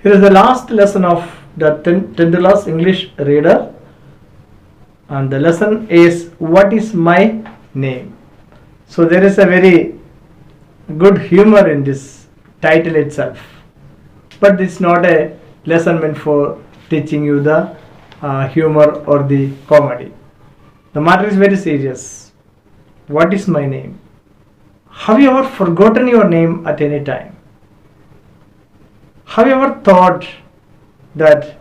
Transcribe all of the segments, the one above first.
Here is the last lesson of the 10th class English reader, and the lesson is what is my name. So there is a very good humor in this title itself, but it's not a lesson meant for teaching you the humor or the comedy. The matter is very serious. What is my name? Have you ever forgotten your name at any time? Have you ever thought that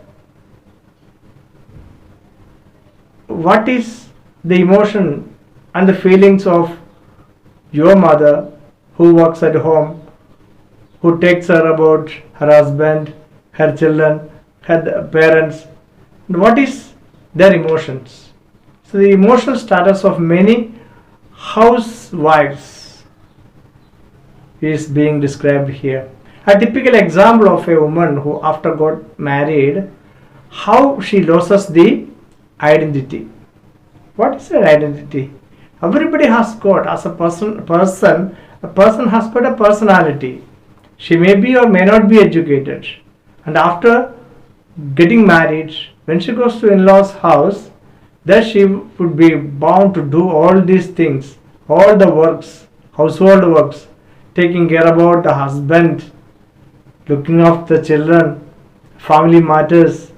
what is the emotion and the feelings of your mother who works at home, who takes care about her husband, her children, her parents? What is their emotions? So the emotional status of many housewives is being described here. A typical example of a woman who after got married, how she loses the identity. What is her identity? Everybody has got, as a person has got a personality. She may be or may not be educated, and after getting married, when she goes to in-laws house, there she would be bound to do all these things, all the works, household works, taking care about the husband, looking after the children, family matters,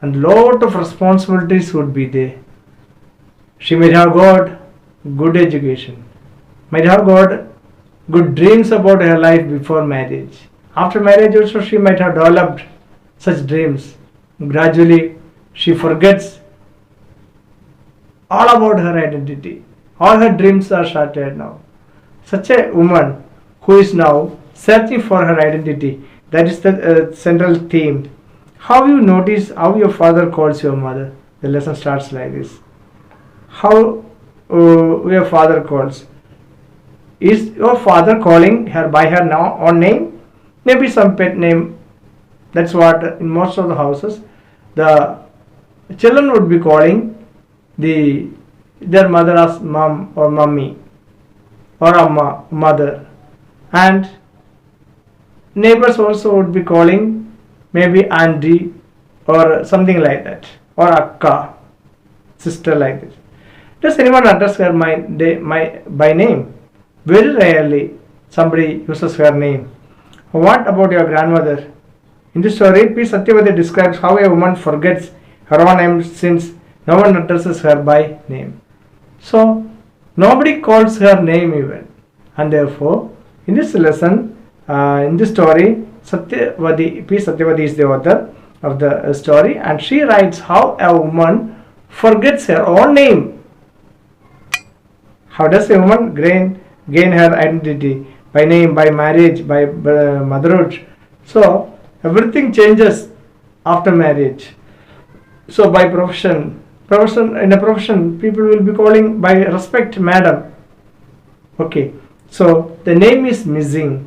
and lot of responsibilities would be there. She might have got good education, might have got good dreams about her life before marriage. After marriage also she might have developed such dreams. Gradually she forgets all about her identity. All her dreams are shattered now. Such a woman who is now searching for her identity, that is the central theme. How you notice how your father calls your mother? The lesson starts like this. How your father calls? Is your father calling her by her own name? Maybe some pet name. That's what in most of the houses the children would be calling their mother as mom or mummy or amma, mother, and neighbors also would be calling maybe auntie or something like that, or akka, sister, like this. Does anyone address her by name? Very rarely somebody uses her name. What about your grandmother? In this story, P. Satyavati describes how a woman forgets her own name since no one addresses her by name. So nobody calls her name even, and therefore in this lesson, in this story, Satyavati, P. Satyavati is the author of the story, and she writes how a woman forgets her own name. How does a woman gain her identity? By name, by marriage, by motherhood. So everything changes after marriage. So by profession, in a profession, people will be calling by respect, madam. Okay, so the name is missing,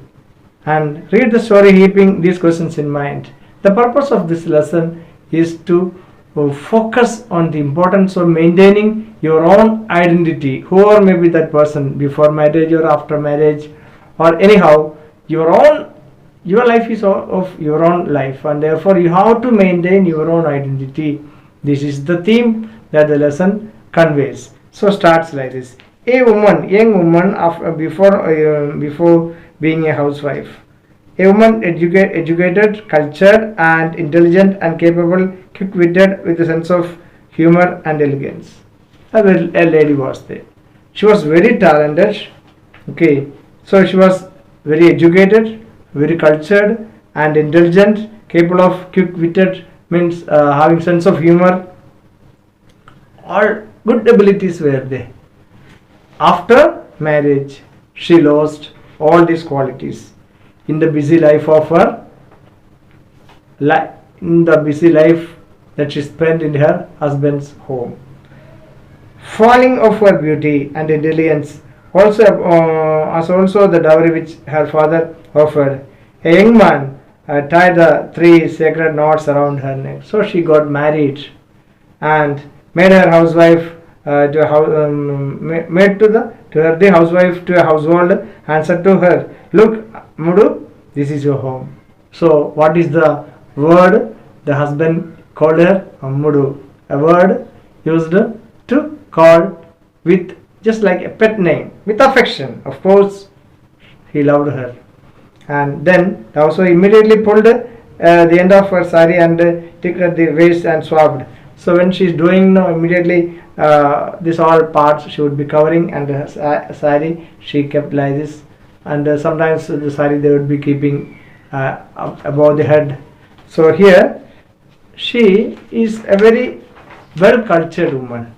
and read the story keeping these questions in mind. The purpose of this lesson is to focus on the importance of maintaining your own identity, whoever may be that person, before marriage or after marriage, or anyhow, your life is of your own life, and therefore you have to maintain your own identity. This is the theme that the lesson conveys. So starts like this. A woman, young woman, before being a housewife. A woman educated, cultured, and intelligent and capable, quick-witted, with a sense of humor and elegance. A lady was there. She was very talented. Okay, so she was very educated, very cultured, and intelligent, capable of quick-witted, means having sense of humor. All good abilities were there. After marriage, she lost all these qualities in the busy life of her in the busy life that she spent in her husband's home. Falling of her beauty and intelligence also as also the dowry which her father offered. A young man tied the 3 sacred knots around her neck. So she got married and made her housewife the housewife to a household, and said to her, "Look, Mudu, this is your home." So what is the word the husband called her Ammudu, a word used to call with just like a pet name, with affection. Of course, he loved her. And then the housewife immediately pulled the end of her sari and took at the waist and swabbed. So when she's doing now, immediately this all parts she would be covering, and her sari she kept like this, and sometimes the sari they would be keeping up above the head. So here she is a very well cultured woman,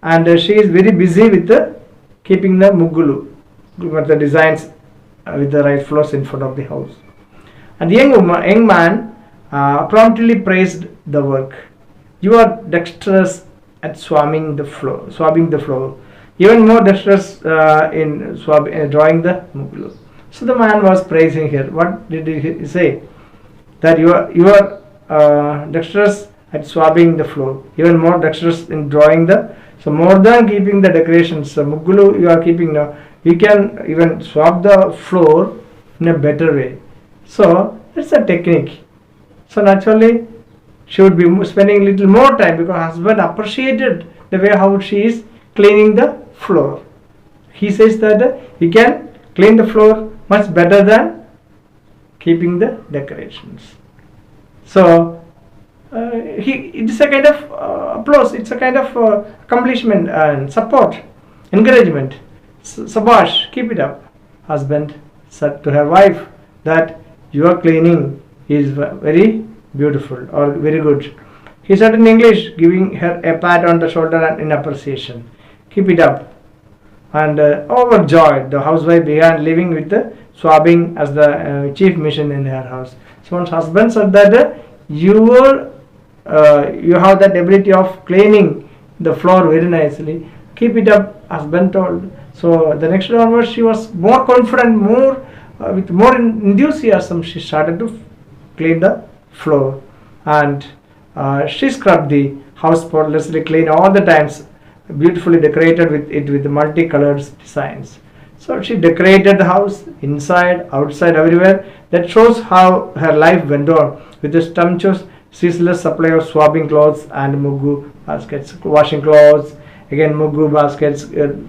and she is very busy with keeping the muggulu, with the designs with the right floors in front of the house. And the young man promptly praised the work. You are dexterous at swabbing the floor, even more dexterous in drawing the muggulu. So the man was praising her. What did he say? That you are dexterous at swabbing the floor, even more dexterous in drawing the. So more than keeping the decorations, muggulu you are keeping now. You can even swab the floor in a better way. So it's a technique. So naturally she would be spending a little more time, because husband appreciated the way how she is cleaning the floor. He says that he can clean the floor much better than keeping the decorations. So it is a kind of applause, it's a kind of accomplishment and support, encouragement. Sabash, keep it up. Husband said to her wife that your cleaning is very beautiful or very good. He said in English, giving her a pat on the shoulder and in appreciation. Keep it up. And overjoyed, the housewife began living with the swabbing as the chief mission in her house. So once husband said that you have that ability of cleaning the floor very nicely, keep it up, husband told. So the next day onwards, she was more confident, more with more enthusiasm. She started to clean the floor, and she scrubbed the house spotlessly clean all the times, beautifully decorated with multicolored designs. So she decorated the house inside, outside, everywhere. That shows how her life went on with a sumptuous, ceaseless supply of swabbing clothes and muggu baskets, washing clothes, again muggu baskets,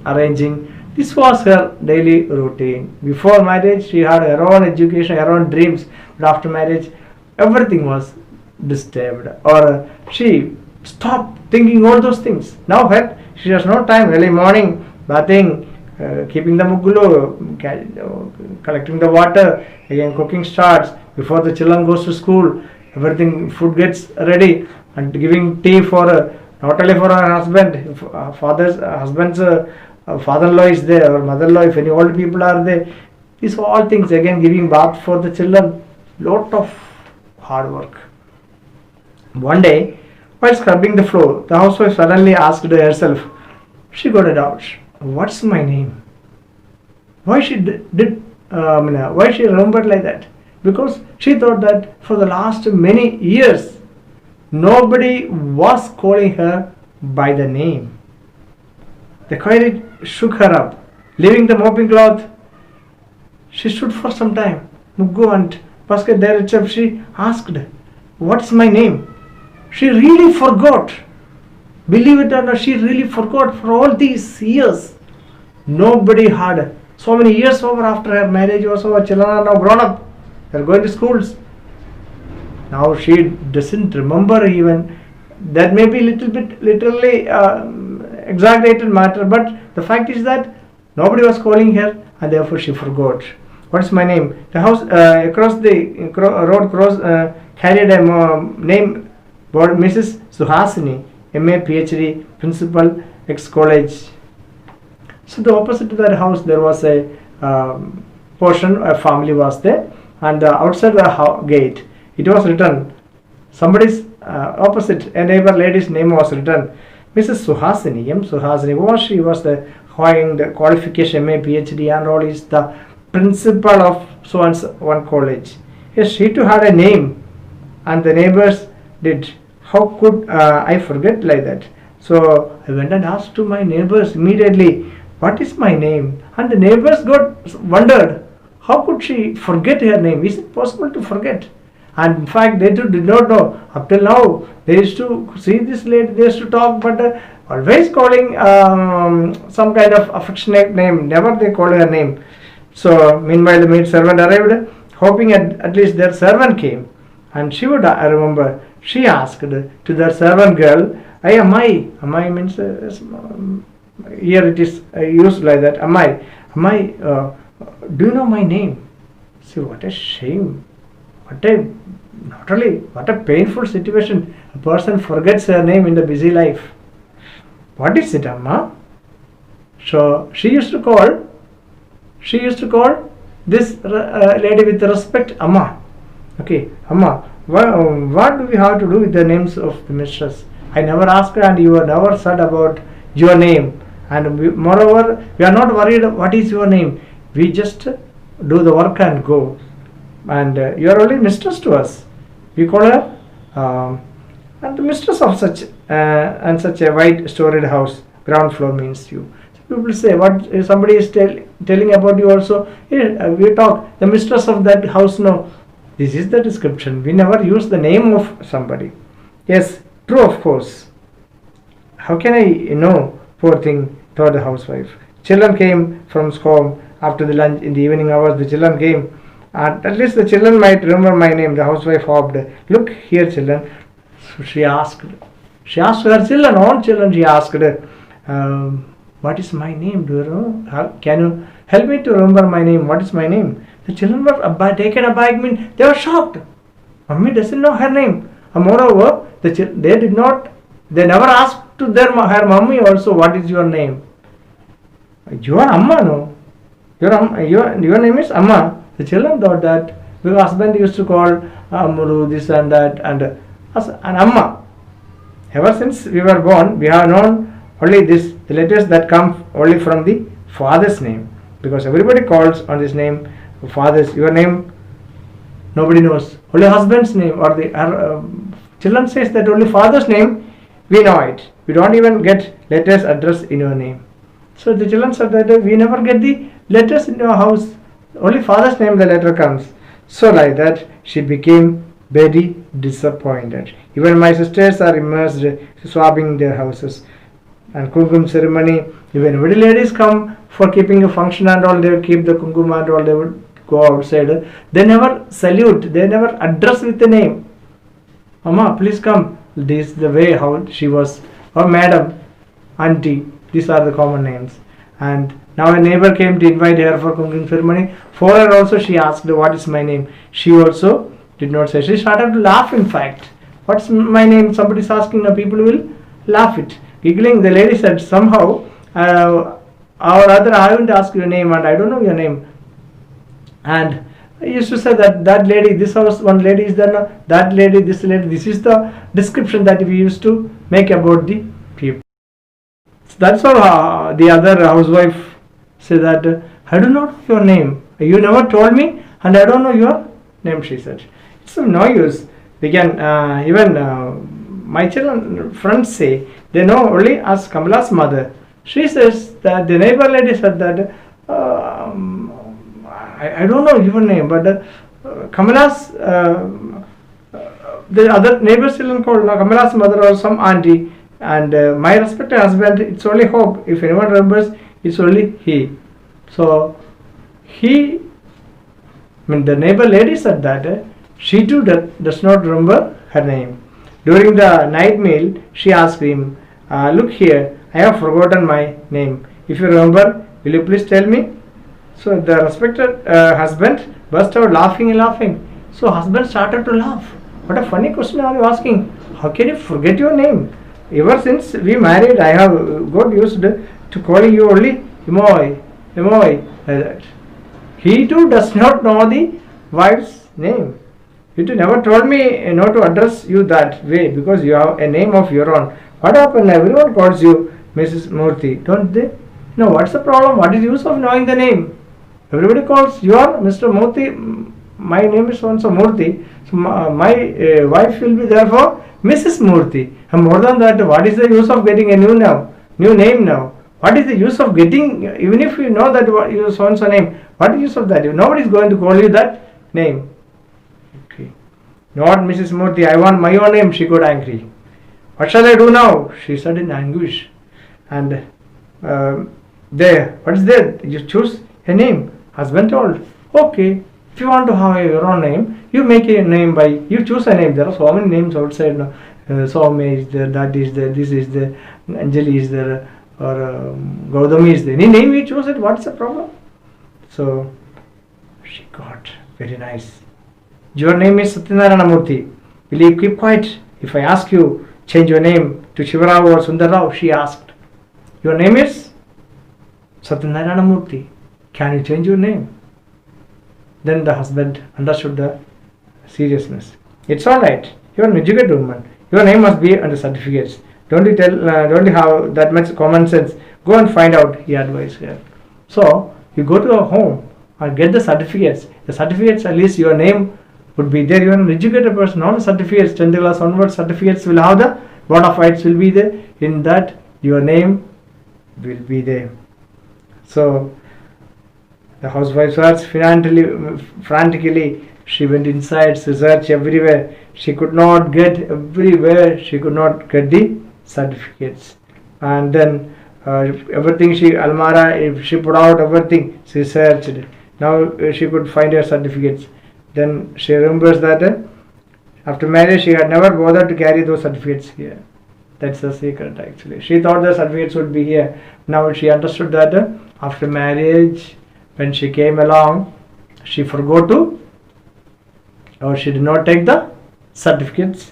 arranging. This was her daily routine. Before marriage, she had her own education, her own dreams. But after marriage, everything was disturbed, or she stopped thinking all those things. Now she has no time. Early morning, bathing, keeping the muggulu, collecting the water, again cooking starts. Before the children goes to school, everything, food gets ready, and giving tea for not only for her husband, husband's father-in-law is there, or mother-in-law, if any old people are there. These all things, again giving bath for the children. Lot of hard work. One day, while scrubbing the floor, the housewife suddenly asked herself, she got a doubt. What's my name? Why she why she remembered like that? Because she thought that for the last many years, nobody was calling her by the name. The query shook her up. Leaving the mopping cloth, she stood for some time. Muggu and basket there itself, she asked, what's my name? She really forgot. Believe it or not, she really forgot for all these years. Nobody had. So many years over after her marriage, also her children are now grown up. They are going to schools. Now she doesn't remember even. That may be little bit literally exaggerated matter, but the fact is that nobody was calling her, and therefore she forgot. What's my name? The house across the road carried a name, Mrs. Suhasini, MA, PhD, principal, ex-college. So the opposite to that house there was a portion, a family was there, and outside the gate it was written, somebody's opposite, a neighbor lady's name was written, Mrs. Suhasini, M. Suhasini. She was having the qualification, MA, PhD, and all, is the principal of so and so one college. Yes, she too had a name, and the neighbors did. How could I forget like that? So I went and asked to my neighbors immediately, what is my name? And the neighbors got wondered, how could she forget her name? Is it possible to forget? And in fact, they too did not know. Up till now, they used to see this lady, they used to talk, but always calling some kind of affectionate name. Never they called her name. So meanwhile, the maid servant arrived, hoping at least their servant came. And she would, I remember, she asked to their servant girl, "Hey, Amai." Amai means, here it is used like that. Amai, do you know my name? See, what a shame. What a painful situation. A person forgets her name in the busy life. What is it, Amma? So she used to call this lady with respect, Amma. Okay, Amma, what do we have to do with the names of the mistress? I never asked her, and you were never said about your name. And moreover, we are not worried what is your name. We just do the work and go. And you are only mistress to us. We call her and the mistress of such and such a wide storied house. Ground floor means you. So people say, what if somebody is telling about you also. Here we talk, the mistress of that house. No, this is the description. We never use the name of somebody. Yes, true, of course. How can I know? Poor thing, thought the housewife. Children came from home after the lunch in the evening hours. The children came. At least the children might remember my name. The housewife hoped. Look here, children. So she asked her children, all children, she asked, what is my name? Do you know? Can you help me to remember my name? What is my name? The children were taken aback. They were shocked. Mummy doesn't know her name. And moreover, they never asked to her mummy also, what is your name? You are Amma, no? Your name is Amma. The children thought that because husband used to call Muru, this and that, and Amma. Ever since we were born, we have known only this, the letters that come only from the father's name. Because everybody calls on this name, father's, your name, nobody knows. Only husband's name, or the children says that only father's name, we know it. We don't even get letters addressed in your name. So the children said that we never get the letters in your house. Only father's name the letter comes. So like that, she became very disappointed. Even my sisters are immersed, swabbing their houses. And kumkum ceremony, even very ladies come for keeping a function and all, they will keep the kumkum and all, they would go outside. They never salute, they never address with the name. Mama, please come. This is the way how she was. Or madam, auntie, these are the common names. And now a neighbor came to invite her for kumkum ceremony. For her also she asked, what is my name? She also did not say. She started to laugh, in fact. What's my name? Somebody is asking, people will laugh it. Giggling, the lady said, somehow, or rather, I haven't asked your name and I don't know your name. And I used to say that lady, this house, one lady is there, that lady, this lady. This is the description that we used to make about the people. That's how the other housewife said that, I do not know your name. You never told me and I don't know your name, she said. It's of no use. We can, my children, friends say, they know only as Kamala's mother. She says that the neighbor lady said that, I don't know your name, but Kamala's, the other neighbor's children called Kamala's mother or some auntie. And my respected husband, it's only hope. If anyone remembers, it's only he. So the neighbor lady said that she too does not remember her name. During the night meal, she asked him, look here, I have forgotten my name. If you remember, will you please tell me? So the respected husband burst out laughing. So husband started to laugh. What a funny question are you asking? How can you forget your name? Ever since we married, I have got used to calling you only Imoy, like that. He too does not know the wife's name. You too never told me not to address you that way because you have a name of your own. What happened? Everyone calls you Mrs. Murthy, don't they? No, what's the problem? What is the use of knowing the name? Everybody calls you are Mr. Murthy. My name is also Murthy. So my wife will be therefore Mrs. Murthy. And more than that, what is the use of getting a new name now? What is the use of getting, even if you know that you so-and-so name, what is the use of that? Nobody is going to call you that name. Okay. Not Mrs. Murthy, I want my own name. She got angry. What shall I do now? She said in anguish. And there, what is there? You choose a name. Husband told, okay, if you want to have your own name, you make a name by, you choose a name. There are so many names outside. No? Soumya is there, that is there, this is there, Anjali is there, or Gautami is there. Any name you choose it, what's the problem? So she got very nice. Your name is Satyanarayana Murthy. Will you keep quiet? If I ask you, change your name to Shivarao or Sundarrao, she asked. Your name is Satyanarayana Murthy. Can you change your name? Then the husband understood the seriousness. It's alright. You are an educated woman. Your name must be on the certificates. Don't you have that much common sense? Go and find out, he advised her. So you go to a home and get the certificates. The certificates, at least your name would be there. You are an educated person. All the certificates, 10th class onwards certificates will have the bona fides will be there. In that, your name will be there. So the housewife was frantically. She went inside, she searched everywhere. She could not get the certificates. And then everything if she put out everything, she searched. Now she could find her certificates. Then she remembers that after marriage she had never bothered to carry those certificates here. That's the secret actually. She thought the certificates would be here. Now she understood that after marriage, when she came along, she forgot to, or she did not take the certificates.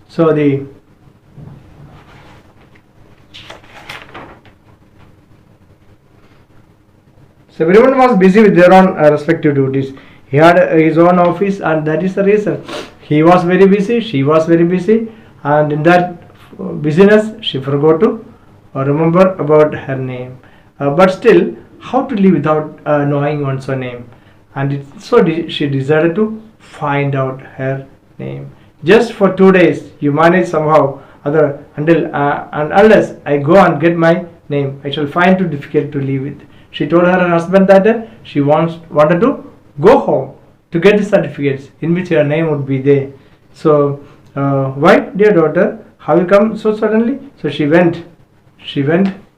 So everyone was busy with their own respective duties. He had his own office, and that is the reason. He was very busy, she was very busy, and in that busyness, she forgot to remember about her name. But still, how to live without knowing one's own name? And she decided to find out her name. Just for 2 days, you manage somehow until and unless I go and get my name, I shall find too difficult to live with. She told her husband that she wanted to go home to get the certificates in which her name would be there. So, why, dear daughter, how you come so suddenly? So she went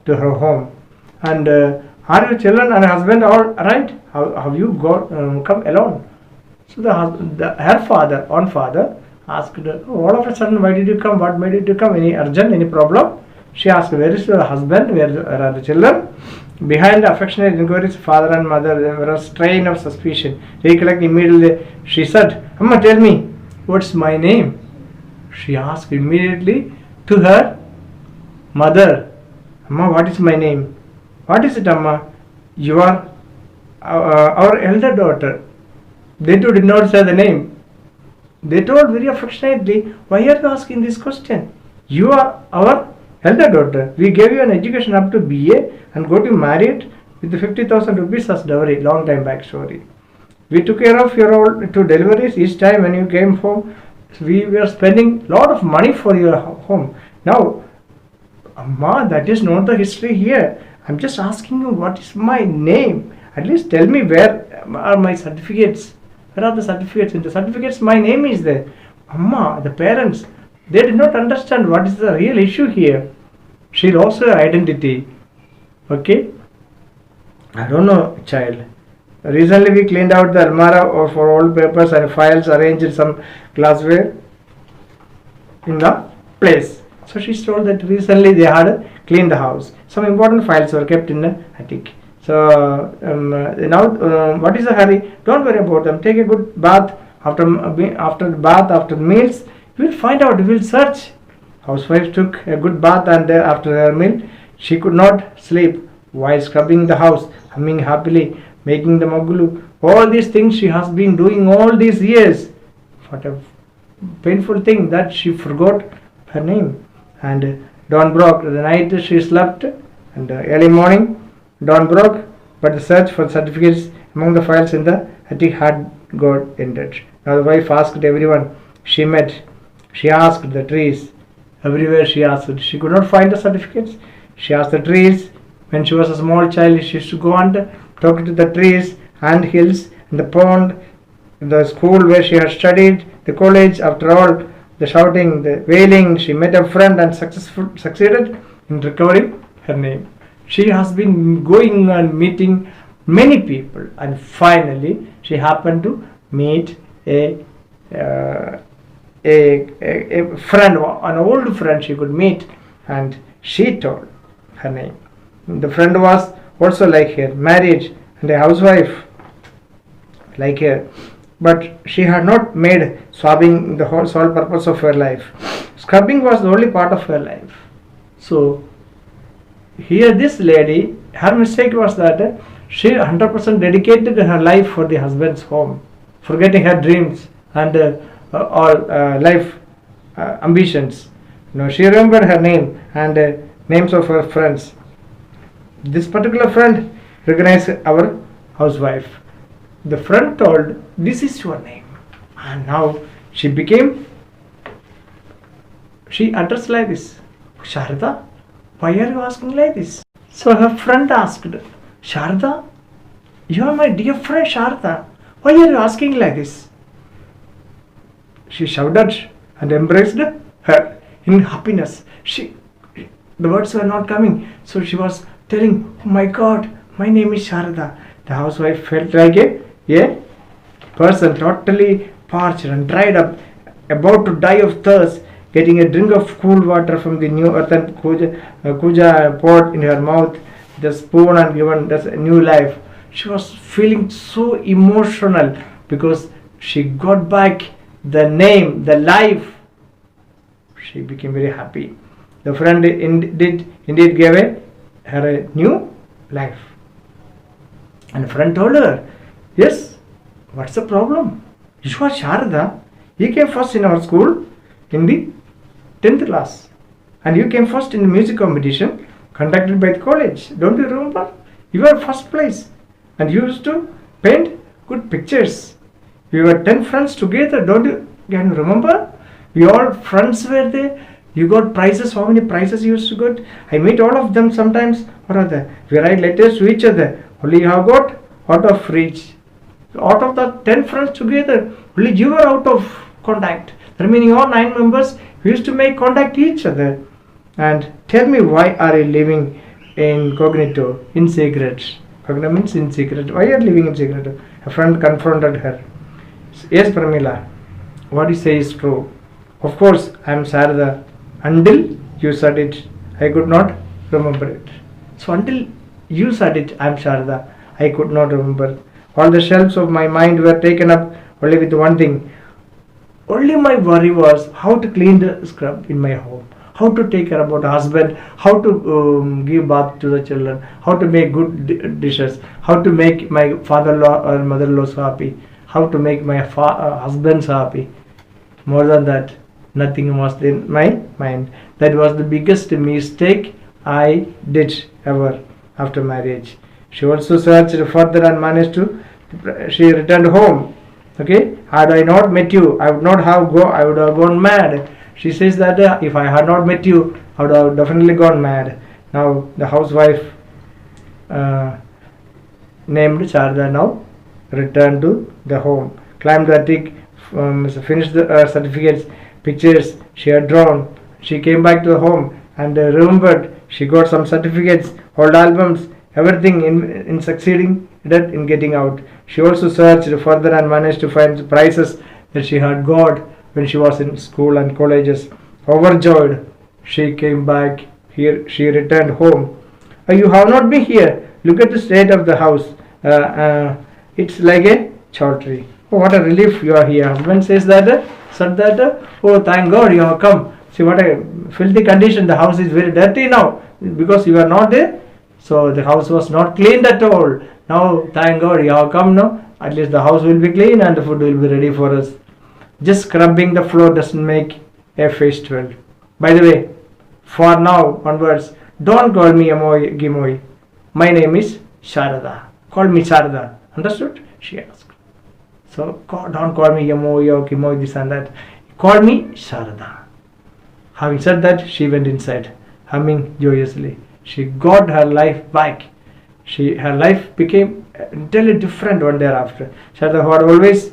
to her home. And are your children and husband all right? How have you come alone? So her father asked her, oh, all of a sudden, why did you come? What made you come? Any urgent, any problem? She asked, where is your husband? Where are the children? Behind the affectionate inquiries, father and mother, there was a strain of suspicion. Recollect immediately, she said, Amma, tell me, what's my name? She asked immediately to her mother, Amma, what is my name? What is it, Amma? You are our elder daughter. They too did not say the name. They told very affectionately, why are you asking this question? You are our elder daughter. We gave you an education up to BA and got you married with the 50,000 rupees as dowry. Long time back story. We took care of your all 2 deliveries. Each time when you came home, we were spending a lot of money for your home. Now, Amma, that is not the history here. I'm just asking you what is my name. At least tell me where are my certificates. Where are the certificates? In the certificates, my name is there. Amma, the parents, they did not understand what is the real issue here. She lost her identity. Okay? I don't know, child. Recently we cleaned out the almara for old papers and files arranged in some glassware in the place. So she told that recently they had cleaned the house. Some important files were kept in the attic. So now what is the hurry? Don't worry about them. Take a good bath after meals. You will find out. You will search. Housewife took a good bath and after her meal she could not sleep while scrubbing the house, humming happily, making the magulu. All these things she has been doing all these years. What a painful thing that she forgot her name. And dawn broke. The night she slept and early morning dawn broke, but the search for certificates among the files in the attic had got ended. Now the wife asked everyone she met. She asked the trees. Everywhere she asked. She could not find the certificates. She asked the trees, When she was a small child, she used to go and talk to the trees and hills and the pond, the school where she had studied, the college. After all, the shouting, the wailing, she met a friend and succeeded in recovering her name. She has been going and meeting many people, and finally she happened to meet a friend, an old friend she could meet, and she told her name. The friend was also like her, married and a housewife like her, but she had not made swabbing the whole sole purpose of her life. Scrubbing was the only part of her life. So here this lady, her mistake was that she 100% dedicated her life for the husband's home, forgetting her dreams and all life ambitions. She remembered her name and names of her friends. This particular friend recognized our housewife. The friend told, "This is your name," and now she addressed like this, "Sharda, why are you asking like this?" So her friend asked, "Sharda, you are my dear friend Sharda. Why are you asking like this?" She shouted and embraced her in happiness. The words were not coming, so she was telling, "Oh my God, my name is Sharda." The housewife felt like a person totally parched and dried up, about to die of thirst, getting a drink of cool water from the new earthen kuja pot in her mouth, the spoon, and given this new life. She was feeling so emotional because she got back the name, the life. She became very happy. The friend indeed gave her a new life. And the friend told her, "Yes, what's the problem? You are Sharda. You came first in our school in the 10th class. And you came first in the music competition conducted by the college. Don't you remember? You were first place. And you used to paint good pictures. We were 10 friends together. Can you remember? We all friends were there. You got prizes. How many prizes you used to get? I meet all of them sometimes. What are they? We write letters to each other. Only you have got out of reach. Out of the 10 friends together, only you were out of contact. The remaining all 9 members, we used to make contact each other. And tell me, why are you living incognito, in secret?" Cognito means in secret. Why are you living in secret? A friend confronted her. "Yes, Pramila, what you say is true. Of course, I am Sarada. Until you said it, I could not remember it." So until you said it, I am Sharda, I could not remember. All the shelves of my mind were taken up only with one thing. Only my worry was how to clean the scrub in my home, how to take care about the husband, how to give bath to the children, how to make good dishes, how to make my father-in-law or mother-in-law happy, how to make my husband happy. More than that, nothing was in my mind. That was the biggest mistake I did ever after marriage. She also searched further and managed to. She returned home. Okay, had I not met you, I would have gone mad. She says that if I had not met you, I would have definitely gone mad. Now the housewife named Sharda now returned to the home, climbed the attic, finished the certificates, pictures she had drawn. She came back to the home and remembered she got some certificates, old albums, everything in succeeding in getting out. She also searched further and managed to find the prizes that she had got when she was in school and colleges. Overjoyed, she came back here. She returned home. You have not been here. Look at the state of the house. It's like a chowdhury. Oh, what a relief you are here. Husband said that. Oh, thank God you have come. See what a filthy condition. The house is very dirty now because you are not there. So the house was not cleaned at all. Now, thank God you have come now. At least the house will be clean and the food will be ready for us. Just scrubbing the floor doesn't make a festival. By the way, for now onwards, don't call me Amoy Gimoy. My name is Sharada. Call me Sharada. Understood? She asked. So don't call me Yamoy or Gimoy, this and that. Call me Sharada. Having said that, she went inside, humming joyously. she got her life back. Her life became entirely different one thereafter. Shraddha had always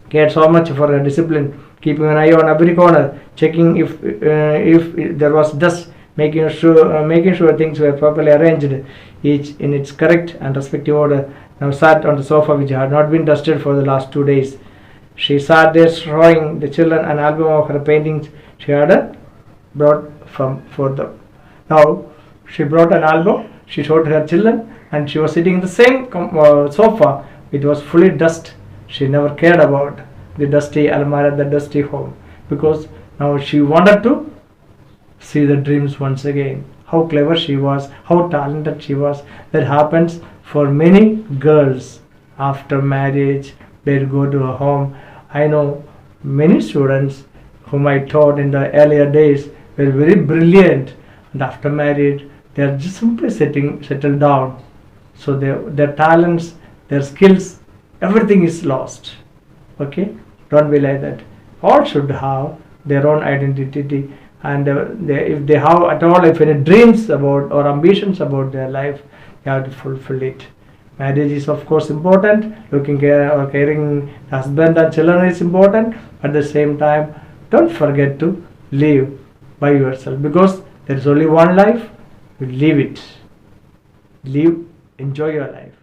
cared so much for her discipline, keeping an eye on every corner, checking if there was dust, making sure things were properly arranged, each in its correct and respective order. Now sat on the sofa which had not been dusted for the last 2 days. She sat there showing the children an album of her paintings she had brought for them. Now she brought an album, she showed her children, and she was sitting in the same sofa. It was fully dust. She never cared about the dusty almara, the dusty home, because now she wanted to see the dreams once again. How clever she was, how talented she was. That happens for many girls after marriage. They go to a home. I know many students whom I taught in the earlier days were very brilliant, and after marriage they are just simply settled down. So their talents, their skills, everything is lost. Okay, don't be like that. All should have their own identity, and if they have at all, if any dreams about or ambitions about their life, they have to fulfill it. Marriage is of course important. Looking care or caring husband and children is important. At the same time, don't forget to live by yourself, because there is only one life. You live it. Live, enjoy your life.